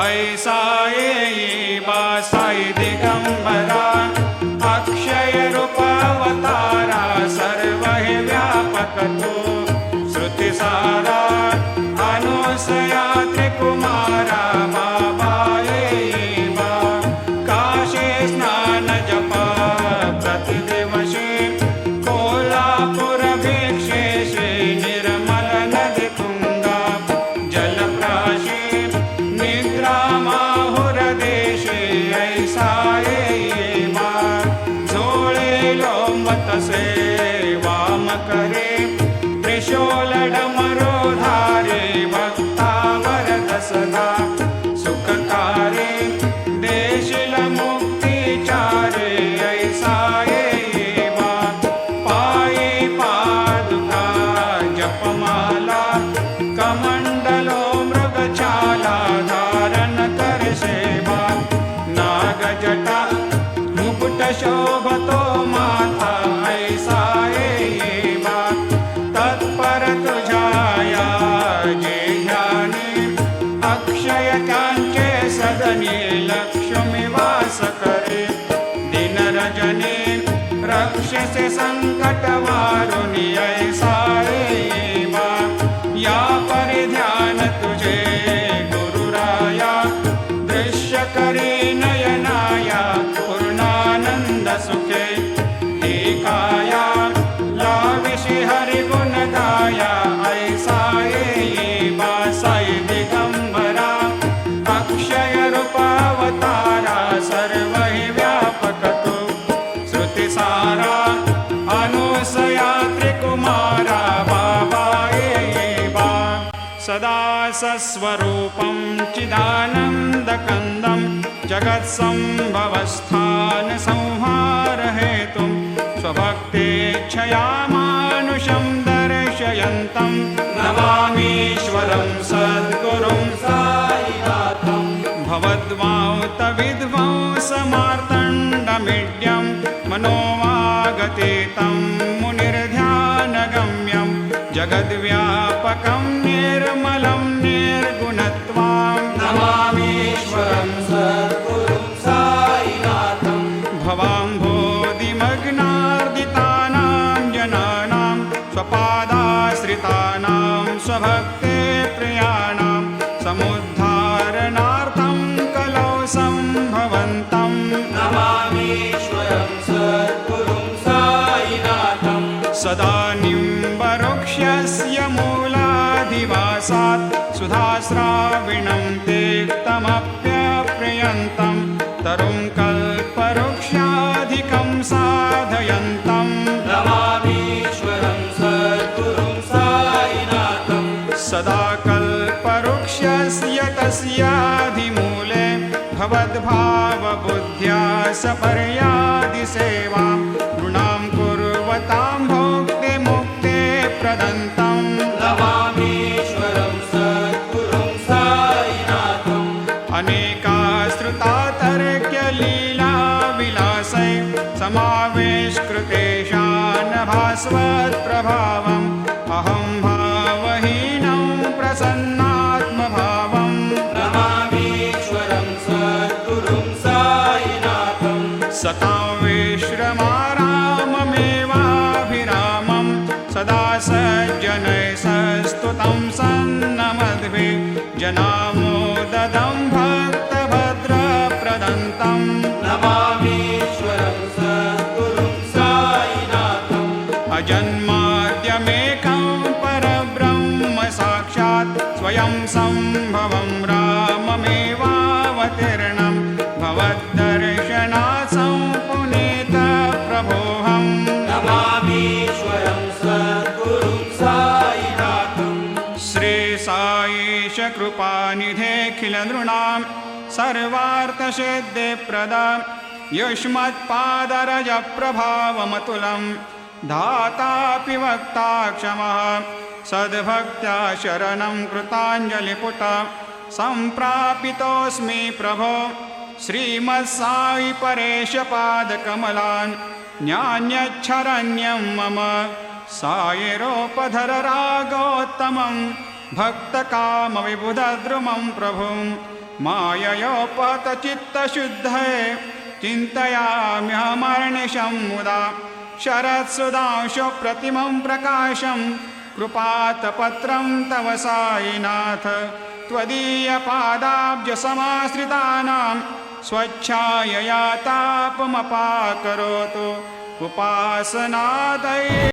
ऐसा ये साई दिगंबरा अक्षय रूपावतारा सर्व व्यापक तो श्रुति सारा अनुसया त्रिकुमारा बाबा ये बा काशे स्नान जपा प्रतिदिवसे कोल्हापुर भिक्षेशे निर्मल नदी तुंगा जलप्राशे निद्रा माहुर देशे ऐसा ये बा झोळे लोमतसे वाम करे त्रिशूल डमरो धारे भक्तावर दसदा सुखकारे देशिल मुक्तिचारे ऐसा ये बा पायी पादुका जपमाला कमंडलो मृगछाला धारण कर सेवा नागजटा मुकुट शोभतो माथा ऐसा ये बा तत्पर तुझाया जे ध्याने अक्षय कांचे सदने लक्ष्मी वास करे दिन रजने रक्षसे संकट वारुणी ऐसा ये बा या परिध्यान तुझे गुरुराया दृश्य करे नयनाया पूर्णानंद सुखे एकाया लाविषि हरि गुण गाया ऐसा ये बा साई दिगंबरा अक्षय रूपावतारा सर्व व्यापक तो श्रुति सारा अनुसया त्रिकुमारा बाबा ये बा सदा सस्वरूपं चिदानन्दकन्दं जगत्सम्भवस्थान संहार हेतुं स्वभक्तेच्छया मानुषं दर्शयन्तं नमामीश्वरं सद्गुरुं साईनाथं भवद्वांत विध्वंसमार्तण्डमीड्यं मनोवागतीतं मुनिर्ध्यानगम्यं जगद्व्यापकं निर्मलं निर्गुणत्वां नमामीश्वरं सद्गुरुं साईनाथं भवाम्भोधिमग्नार्दितानां जनानां स्वपादाश्रितानां स्वभक्ते प्रियाणां समुद्धारणार्थं कलौ सम्भवन्तं नमामीश्वरं सद्गुरुं साईनाथं सदा निम्बवृक्षस्य मूलाधिवासात् सुधास्राविणं तीक्तमप्यप्रियन्तं तरुं कल्पवृक्षाधिकं साधयन्तं नमामीश्वरं सद्गुरुं साईनाथं सदा कल्पवृक्षस्य तस्याधिमूले भवद्भावबुद्ध्या सपर्यादिसेवां नृणां कुर्वतां भोक्तिमुक्ते प्रदन्तं नमामीश्वरं सद्गुरुं साईनाथं अनेकाश्रुता तर्क्यलीला विलासै समावेशकृतेशान भास्वत्प्रभावम् अहं भावहीनं प्रसन्नात्मभावं नमामीश्वरं सद्गुरुं साईनाथं सतां विश्रमाराममेवाभिरामं सदा सज्जनैः सस्तुतं सन्नमद्भिः जनामोददं भक्तभद्रप्रदन्तं नमामीश्वरं सद्गुरुं साईनाथं अजन्माद्यमेकं परब्रह्म साक्षात् स्वयं सम्भवं राममेवावतीर्णं भवद्दर्शनात् सम्पुनीतप्रभोऽहं नमामीश्वरं सद्गुरुं साईनाथं श्री साईश कृपानिधेऽखिलनृणां सर्वार्थसिद्धिप्रदां युष्मत्पादरजप्रभावमतुलं धातापि वक्ता क्षमः सद्भक्त्या शरणं कृताञ्जलिपुट सम्प्रापितोऽस्मि प्रभो श्रीमत्साई परेशपादकमलान् न्यान्यच्छरण्यं मम सायिरोपधर रागोत्तमं भक्तकामविबुधद्रुमं प्रभुं माययोपहतचित्तशुद्धये चिन्तयाम्यहमर्निशं मुदा शरत्सुधांशुप्रतिमं प्रकाशं कृपातपत्रं तव साईनाथ त्वदीयपादाब्जसमाश्रितानां स्वच्छायया तापमपाकरोतु उपासनादये।